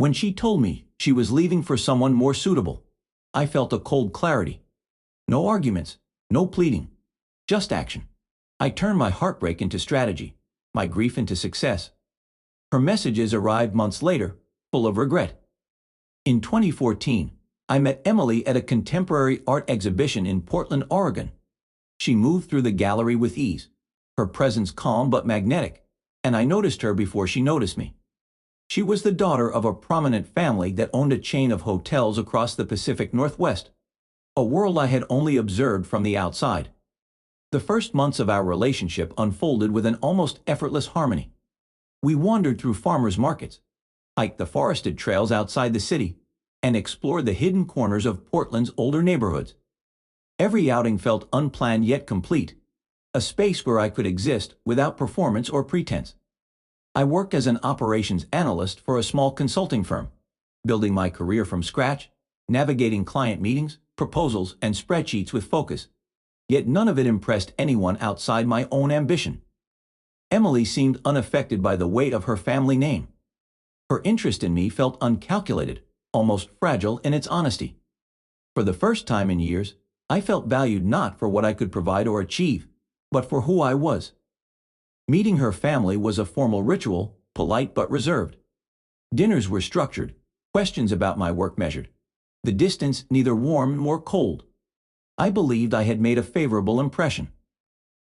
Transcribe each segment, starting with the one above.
When she told me she was leaving for someone more suitable, I felt a cold clarity. No arguments, no pleading, just action. I turned my heartbreak into strategy, my grief into success. Her messages arrived months later, full of regret. In 2014, I met Emily at a contemporary art exhibition in Portland, Oregon. She moved through the gallery with ease, her presence calm but magnetic, and I noticed her before she noticed me. She was the daughter of a prominent family that owned a chain of hotels across the Pacific Northwest, a world I had only observed from the outside. The first months of our relationship unfolded with an almost effortless harmony. We wandered through farmers' markets, hiked the forested trails outside the city, and explored the hidden corners of Portland's older neighborhoods. Every outing felt unplanned yet complete, a space where I could exist without performance or pretense. I worked as an operations analyst for a small consulting firm, building my career from scratch, navigating client meetings, proposals, and spreadsheets with focus. Yet none of it impressed anyone outside my own ambition. Emily seemed unaffected by the weight of her family name. Her interest in me felt uncalculated, almost fragile in its honesty. For the first time in years, I felt valued not for what I could provide or achieve, but for who I was. Meeting her family was a formal ritual, polite but reserved. Dinners were structured, questions about my work measured, the distance neither warm nor cold. I believed I had made a favorable impression.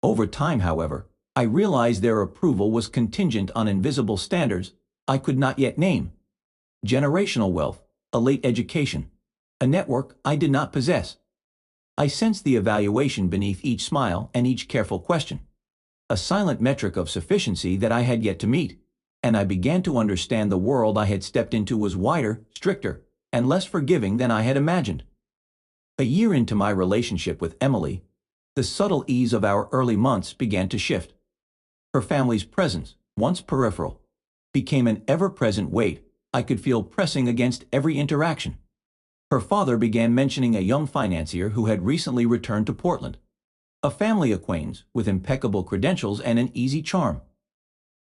Over time, however, I realized their approval was contingent on invisible standards I could not yet name. Generational wealth, a late education, a network I did not possess. I sensed the evaluation beneath each smile and each careful question, a silent metric of sufficiency that I had yet to meet, and I began to understand the world I had stepped into was wider, stricter, and less forgiving than I had imagined. A year into my relationship with Emily, the subtle ease of our early months began to shift. Her family's presence, once peripheral, became an ever-present weight I could feel pressing against every interaction. Her father began mentioning a young financier who had recently returned to Portland, a family acquaintance with impeccable credentials and an easy charm.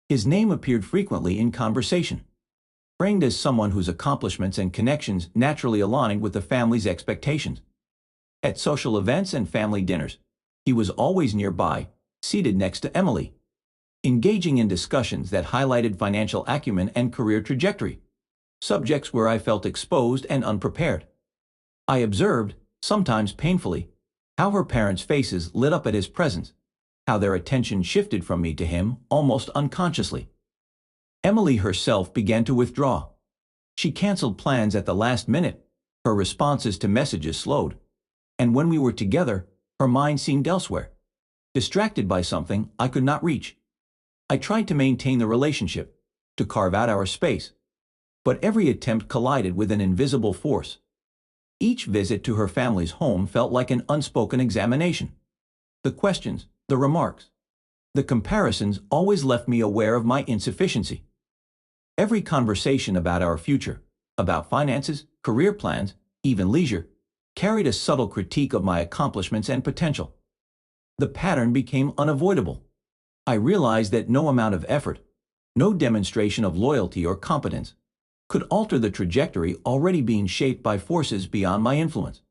His name appeared frequently in conversation, framed as someone whose accomplishments and connections naturally aligned with the family's expectations. At social events and family dinners, he was always nearby, seated next to Emily, engaging in discussions that highlighted financial acumen and career trajectory, subjects where I felt exposed and unprepared. I observed, sometimes painfully, how her parents' faces lit up at his presence, how their attention shifted from me to him almost unconsciously. Emily herself began to withdraw. She canceled plans at the last minute, her responses to messages slowed, and when we were together, her mind seemed elsewhere, distracted by something I could not reach. I tried to maintain the relationship, to carve out our space, but every attempt collided with an invisible force. Each visit to her family's home felt like an unspoken examination. The questions, the remarks, the comparisons always left me aware of my insufficiency. Every conversation about our future, about finances, career plans, even leisure, carried a subtle critique of my accomplishments and potential. The pattern became unavoidable. I realized that no amount of effort, no demonstration of loyalty or competence, could alter the trajectory already being shaped by forces beyond my influence.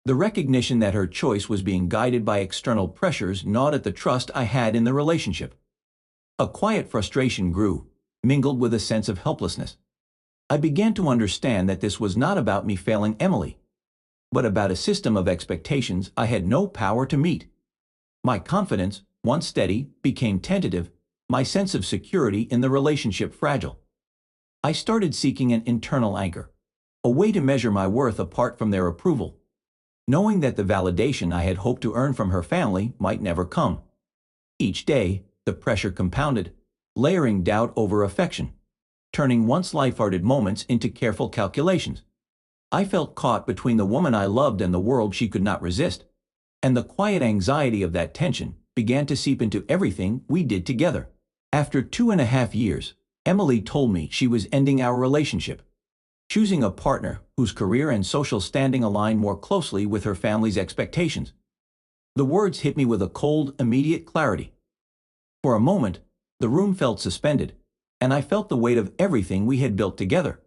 The recognition that her choice was being guided by external pressures gnawed at the trust I had in the relationship. A quiet frustration grew, mingled with a sense of helplessness. I began to understand that this was not about me failing Emily, but about a system of expectations I had no power to meet. My confidence, once steady, became tentative, my sense of security in the relationship fragile. I started seeking an internal anchor, a way to measure my worth apart from their approval, knowing that the validation I had hoped to earn from her family might never come. Each day, the pressure compounded, layering doubt over affection, turning once lighthearted moments into careful calculations. I felt caught between the woman I loved and the world she could not resist, and the quiet anxiety of that tension began to seep into everything we did together. After 2.5 years, Emily told me she was ending our relationship, choosing a partner whose career and social standing aligned more closely with her family's expectations. The words hit me with a cold, immediate clarity. For a moment, the room felt suspended, and I felt the weight of everything we had built together,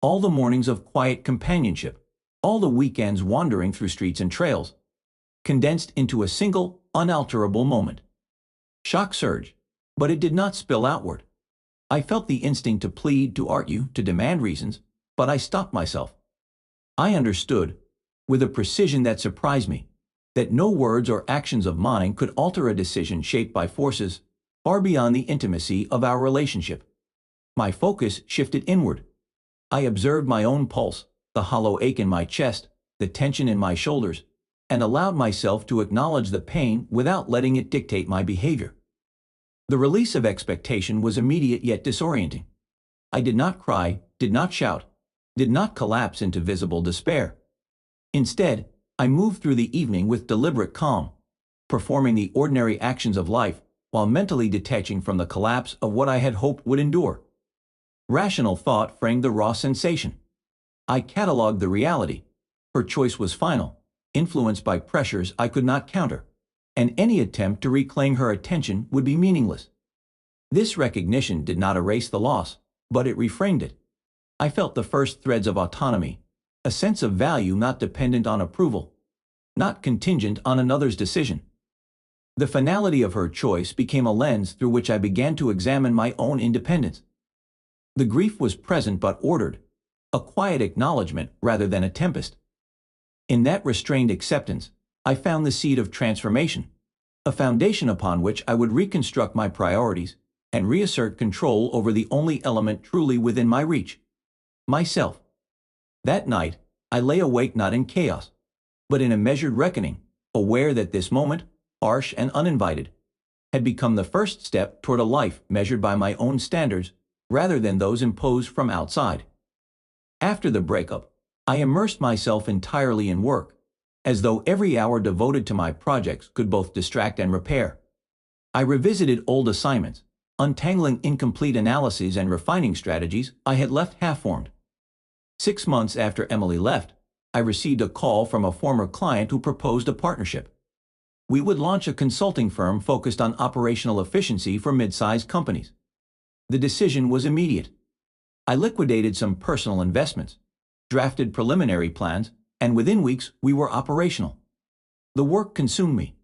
all the mornings of quiet companionship, all the weekends wandering through streets and trails, condensed into a single, unalterable moment. Shock surge, but it did not spill outward. I felt the instinct to plead, to argue, to demand reasons, but I stopped myself. I understood, with a precision that surprised me, that no words or actions of mine could alter a decision shaped by forces far beyond the intimacy of our relationship. My focus shifted inward. I observed my own pulse, the hollow ache in my chest, the tension in my shoulders, and allowed myself to acknowledge the pain without letting it dictate my behavior. The release of expectation was immediate yet disorienting. I did not cry, did not shout, did not collapse into visible despair. Instead, I moved through the evening with deliberate calm, performing the ordinary actions of life while mentally detaching from the collapse of what I had hoped would endure. Rational thought framed the raw sensation. I catalogued the reality. Her choice was final, influenced by pressures I could not counter, and any attempt to reclaim her attention would be meaningless. This recognition did not erase the loss, but it reframed it. I felt the first threads of autonomy, a sense of value not dependent on approval, not contingent on another's decision. The finality of her choice became a lens through which I began to examine my own independence. The grief was present but ordered, a quiet acknowledgement rather than a tempest. In that restrained acceptance, I found the seed of transformation, a foundation upon which I would reconstruct my priorities and reassert control over the only element truly within my reach: myself. That night, I lay awake not in chaos, but in a measured reckoning, aware that this moment, harsh and uninvited, had become the first step toward a life measured by my own standards rather than those imposed from outside. After the breakup, I immersed myself entirely in work, as though every hour devoted to my projects could both distract and repair. I revisited old assignments, untangling incomplete analyses and refining strategies I had left half-formed. 6 months after Emily left, I received a call from a former client who proposed a partnership. We would launch a consulting firm focused on operational efficiency for mid-sized companies. The decision was immediate. I liquidated some personal investments, drafted preliminary plans, and within weeks we were operational. The work consumed me.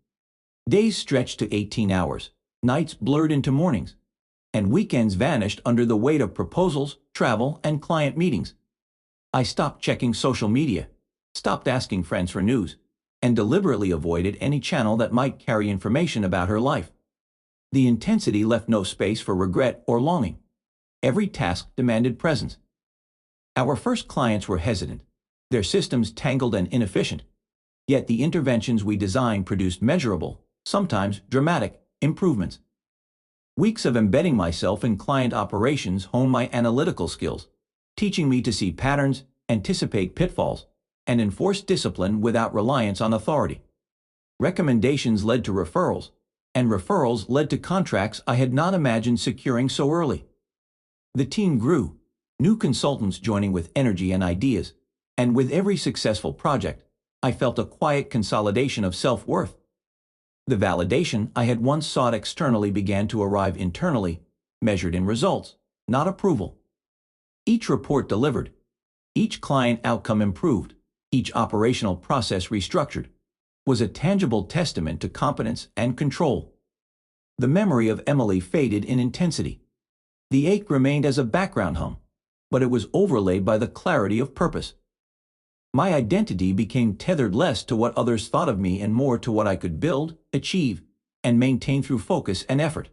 Days stretched to 18 hours, nights blurred into mornings, and weekends vanished under the weight of proposals, travel, and client meetings. I stopped checking social media, stopped asking friends for news, and deliberately avoided any channel that might carry information about her life. The intensity left no space for regret or longing. Every task demanded presence. Our first clients were hesitant, their systems tangled and inefficient, yet the interventions we designed produced measurable, sometimes dramatic, improvements. Weeks of embedding myself in client operations honed my analytical skills, teaching me to see patterns, anticipate pitfalls, and enforce discipline without reliance on authority. Recommendations led to referrals, and referrals led to contracts I had not imagined securing so early. The team grew, new consultants joining with energy and ideas, and with every successful project, I felt a quiet consolidation of self-worth. The validation I had once sought externally began to arrive internally, measured in results, not approval. Each report delivered, each client outcome improved, each operational process restructured, was a tangible testament to competence and control. The memory of Emily faded in intensity. The ache remained as a background hum, but it was overlaid by the clarity of purpose. My identity became tethered less to what others thought of me and more to what I could build, achieve, and maintain through focus and effort.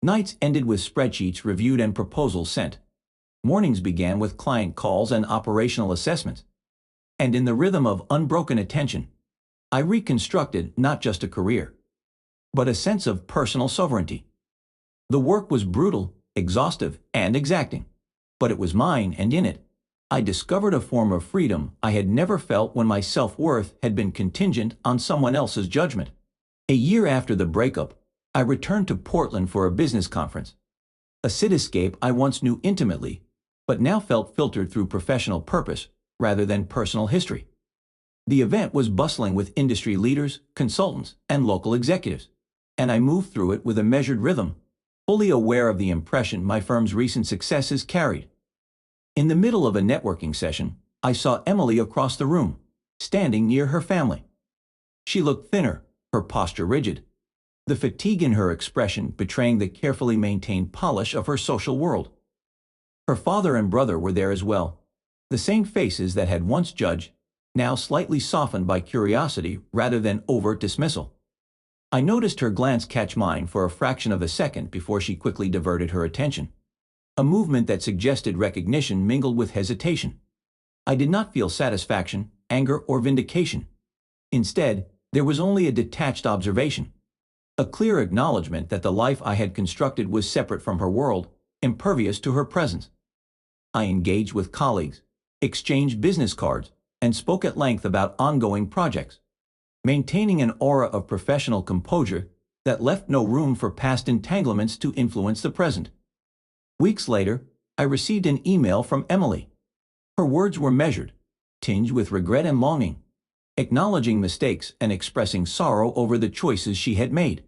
Nights ended with spreadsheets reviewed and proposals sent. Mornings began with client calls and operational assessments. And in the rhythm of unbroken attention, I reconstructed not just a career, but a sense of personal sovereignty. The work was brutal, exhaustive, and exacting, but it was mine, and in it, I discovered a form of freedom I had never felt when my self-worth had been contingent on someone else's judgment. A year after the breakup, I returned to Portland for a business conference, a cityscape I once knew intimately, but now felt filtered through professional purpose rather than personal history. The event was bustling with industry leaders, consultants, and local executives, and I moved through it with a measured rhythm, fully aware of the impression my firm's recent successes carried. In the middle of a networking session, I saw Emily across the room, standing near her family. She looked thinner, her posture rigid, the fatigue in her expression betraying the carefully maintained polish of her social world. Her father and brother were there as well, the same faces that had once judged, now slightly softened by curiosity rather than overt dismissal. I noticed her glance catch mine for a fraction of a second before she quickly diverted her attention, a movement that suggested recognition mingled with hesitation. I did not feel satisfaction, anger, or vindication. Instead, there was only a detached observation, a clear acknowledgement that the life I had constructed was separate from her world, impervious to her presence. I engaged with colleagues, exchanged business cards, and spoke at length about ongoing projects, maintaining an aura of professional composure that left no room for past entanglements to influence the present. Weeks later, I received an email from Emily. Her words were measured, tinged with regret and longing, acknowledging mistakes and expressing sorrow over the choices she had made.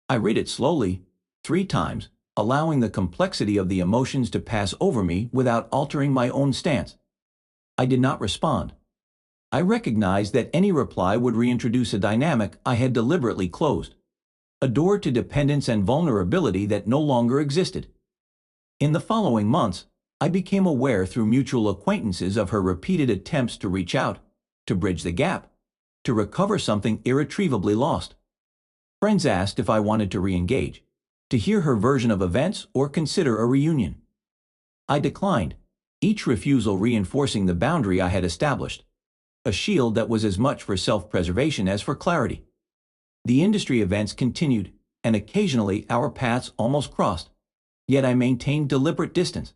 I read it slowly, 3 times, allowing the complexity of the emotions to pass over me without altering my own stance. I did not respond. I recognized that any reply would reintroduce a dynamic I had deliberately closed, a door to dependence and vulnerability that no longer existed. In the following months, I became aware through mutual acquaintances of her repeated attempts to reach out, to bridge the gap, to recover something irretrievably lost. Friends asked if I wanted to re-engage, to hear her version of events or consider a reunion. I declined, each refusal reinforcing the boundary I had established, a shield that was as much for self-preservation as for clarity. The industry events continued, and occasionally our paths almost crossed, yet I maintained deliberate distance.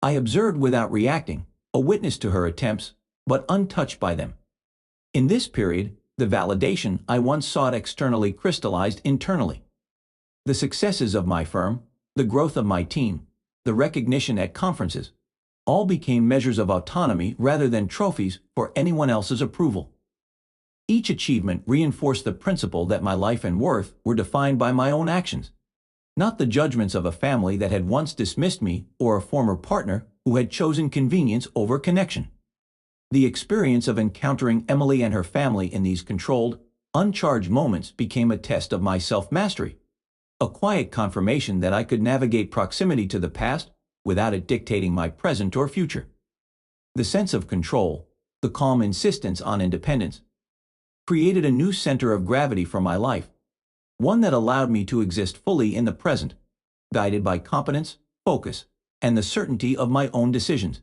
I observed without reacting, a witness to her attempts, but untouched by them. In this period, the validation I once sought externally crystallized internally. The successes of my firm, the growth of my team, the recognition at conferences, all became measures of autonomy rather than trophies for anyone else's approval. Each achievement reinforced the principle that my life and worth were defined by my own actions, not the judgments of a family that had once dismissed me or a former partner who had chosen convenience over connection. The experience of encountering Emily and her family in these controlled, uncharged moments became a test of my self-mastery, a quiet confirmation that I could navigate proximity to the past without it dictating my present or future. The sense of control, the calm insistence on independence, created a new center of gravity for my life, one that allowed me to exist fully in the present, guided by competence, focus, and the certainty of my own decisions.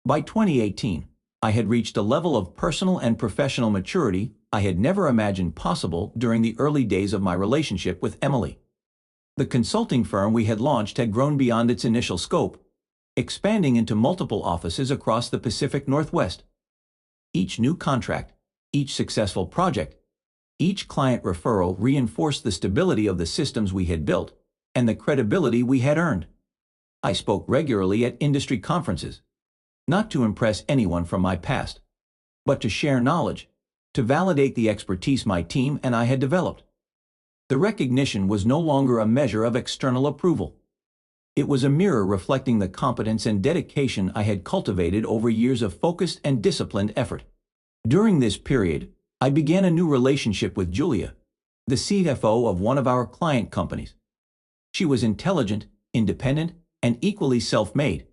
By 2018, I had reached a level of personal and professional maturity I had never imagined possible during the early days of my relationship with Emily. The consulting firm we had launched had grown beyond its initial scope, expanding into multiple offices across the Pacific Northwest. Each new contract, each successful project, each client referral reinforced the stability of the systems we had built and the credibility we had earned. I spoke regularly at industry conferences, not to impress anyone from my past, but to share knowledge, to validate the expertise my team and I had developed. The recognition was no longer a measure of external approval. It was a mirror reflecting the competence and dedication I had cultivated over years of focused and disciplined effort. During this period, I began a new relationship with Julia, the CFO of one of our client companies. She was intelligent, independent, and equally self-made,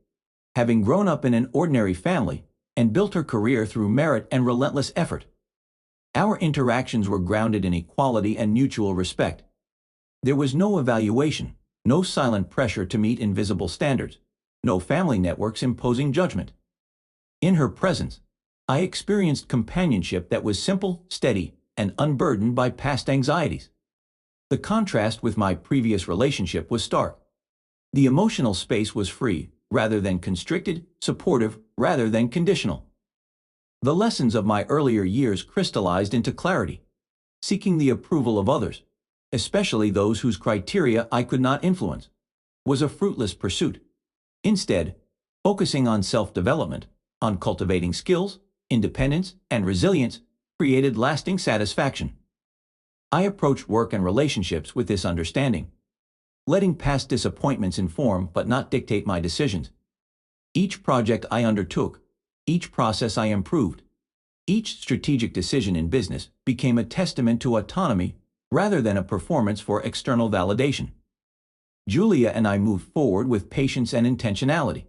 having grown up in an ordinary family and built her career through merit and relentless effort. Our interactions were grounded in equality and mutual respect. There was no evaluation, no silent pressure to meet invisible standards, no family networks imposing judgment. In her presence, I experienced companionship that was simple, steady, and unburdened by past anxieties. The contrast with my previous relationship was stark. The emotional space was free, rather than constricted, supportive, rather than conditional. The lessons of my earlier years crystallized into clarity. Seeking the approval of others, especially those whose criteria I could not influence, was a fruitless pursuit. Instead, focusing on self-development, on cultivating skills, independence, and resilience, created lasting satisfaction. I approached work and relationships with this understanding, letting past disappointments inform but not dictate my decisions. Each project I undertook, each process I improved, each strategic decision in business became a testament to autonomy rather than a performance for external validation. Julia and I moved forward with patience and intentionality.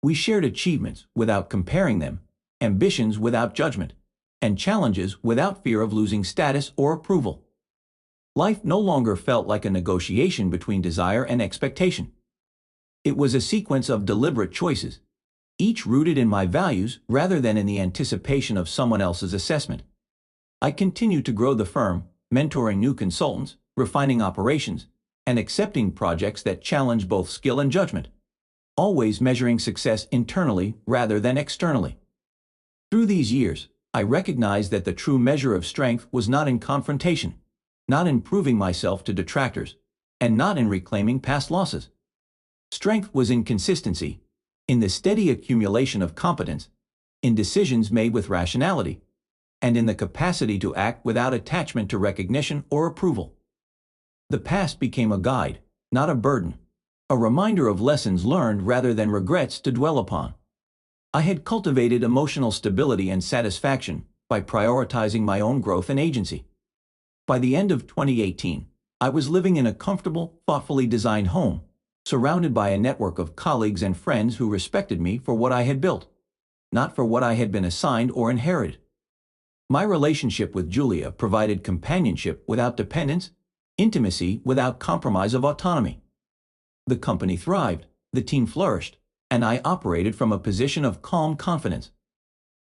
We shared achievements without comparing them, ambitions without judgment, and challenges without fear of losing status or approval. Life no longer felt like a negotiation between desire and expectation. It was a sequence of deliberate choices, each rooted in my values rather than in the anticipation of someone else's assessment. I continued to grow the firm, mentoring new consultants, refining operations, and accepting projects that challenge both skill and judgment, always measuring success internally rather than externally. Through these years, I recognized that the true measure of strength was not in confrontation, not in proving myself to detractors, and not in reclaiming past losses. Strength was in consistency, in the steady accumulation of competence, in decisions made with rationality, and in the capacity to act without attachment to recognition or approval. The past became a guide, not a burden, a reminder of lessons learned rather than regrets to dwell upon. I had cultivated emotional stability and satisfaction by prioritizing my own growth and agency. By the end of 2018, I was living in a comfortable, thoughtfully designed home, surrounded by a network of colleagues and friends who respected me for what I had built, not for what I had been assigned or inherited. My relationship with Julia provided companionship without dependence, intimacy without compromise of autonomy. The company thrived, the team flourished, and I operated from a position of calm confidence.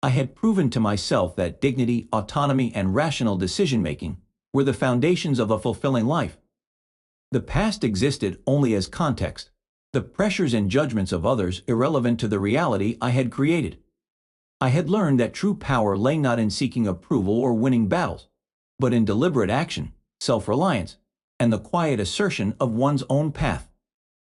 I had proven to myself that dignity, autonomy, and rational decision-making were the foundations of a fulfilling life. The past existed only as context, the pressures and judgments of others irrelevant to the reality I had created. I had learned that true power lay not in seeking approval or winning battles, but in deliberate action, self-reliance, and the quiet assertion of one's own path.